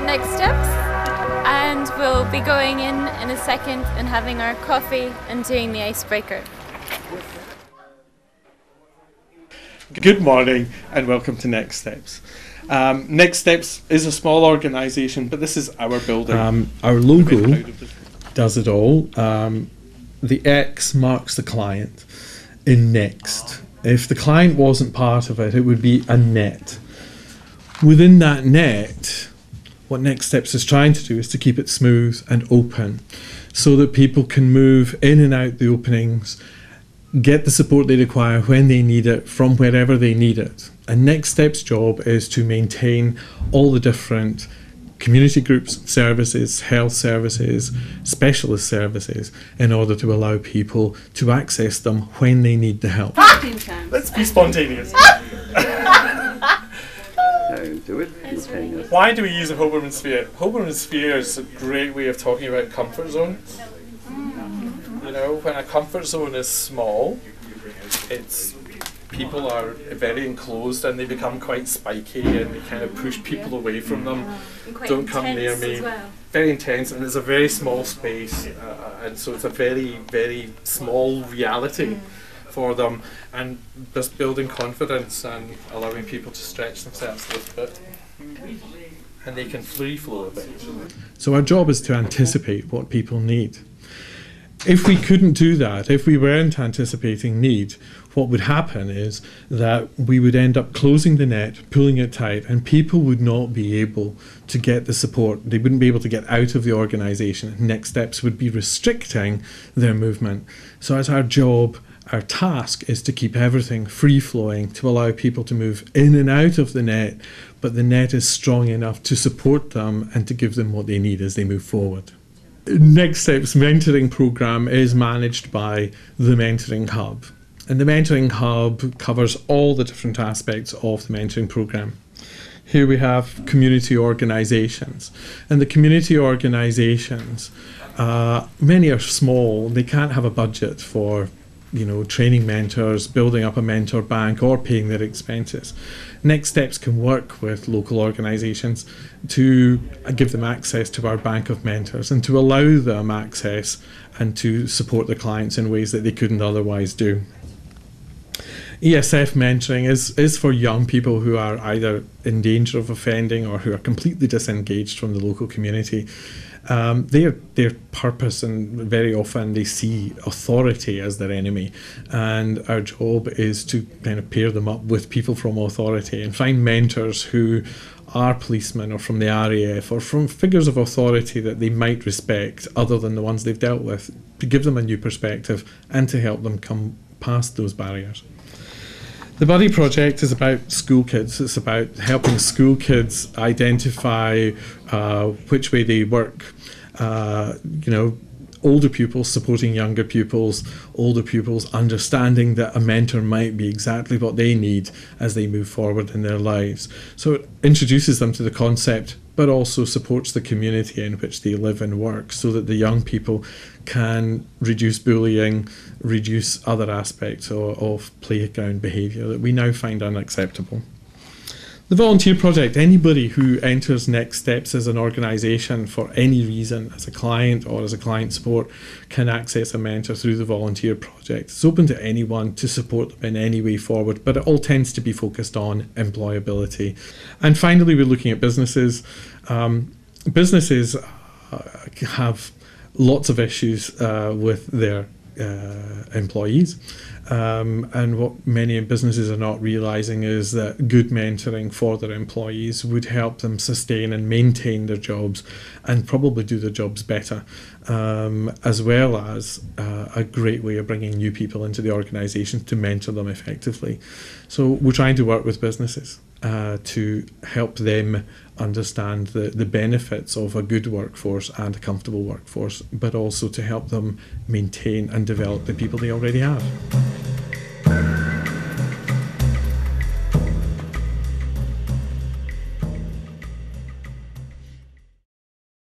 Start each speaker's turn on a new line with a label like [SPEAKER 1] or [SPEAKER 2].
[SPEAKER 1] at Next Steps, and we'll be going in a second and having our coffee and doing the icebreaker.
[SPEAKER 2] Good morning and welcome to Next Steps. Next Steps is a small organisation, but this is our building.
[SPEAKER 3] Our logo does it all. The X marks the client in Next. If the client wasn't part of it, it would be a net. Within that net, what Next Steps is trying to do is to keep it smooth and open so that people can move in and out the openings, get the support they require when they need it from wherever they need it. And Next Steps' job is to maintain all the different community groups, services, health services, specialist services in order to allow people to access them when they need the help.
[SPEAKER 2] Let's be spontaneous. Why do we use a Hoberman Sphere? Hoberman Sphere is a great way of talking about comfort zones. You know, when a comfort zone is small, people are very enclosed and they become quite spiky and they kind of push people away from them. Don't come near me. Well. Very intense, and it's a very small space, and so it's a very, very small reality for them, and just building confidence and allowing people to stretch themselves a little bit. And they can free flow a bit.
[SPEAKER 3] So our job is to anticipate what people need. If we couldn't do that, if we weren't anticipating need, what would happen is that we would end up closing the net, pulling it tight, and people would not be able to get the support. They wouldn't be able to get out of the organisation. Next Steps would be restricting their movement. So it's our job, our task is to keep everything free-flowing, to allow people to move in and out of the net, but the net is strong enough to support them and to give them what they need as they move forward. Next Steps mentoring program is managed by the Mentoring Hub, and the Mentoring Hub covers all the different aspects of the mentoring program. Here we have community organisations, and the community organisations, many are small. They can't have a budget for training mentors, building up a mentor bank, or paying their expenses. Next Steps can work with local organisations to give them access to our bank of mentors and to allow them access and to support their clients in ways that they couldn't otherwise do. ESF mentoring is for young people who are either in danger of offending or who are completely disengaged from the local community. Their purpose, and very often they see authority as their enemy, and our job is to kind of pair them up with people from authority and find mentors who are policemen or from the RAF or from figures of authority that they might respect other than the ones they've dealt with, to give them a new perspective and to help them come past those barriers. The Buddy Project is about school kids. It's about helping school kids identify which way they work. Older pupils supporting younger pupils, older pupils understanding that a mentor might be exactly what they need as they move forward in their lives. So it introduces them to the concept, but also supports the community in which they live and work, so that the young people can reduce bullying, reduce other aspects of playground behaviour that we now find unacceptable. The Volunteer Project, anybody who enters Next Steps as an organisation for any reason, as a client or as a client support, can access a mentor through the Volunteer Project. It's open to anyone to support them in any way forward, but it all tends to be focused on employability. And finally, we're looking at businesses. Businesses have lots of issues with their employees, and what many businesses are not realising is that good mentoring for their employees would help them sustain and maintain their jobs and probably do their jobs better, as well as a great way of bringing new people into the organisation to mentor them effectively. So we're trying to work with businesses to help them understand the benefits of a good workforce and a comfortable workforce, but also to help them maintain and develop the people they already have.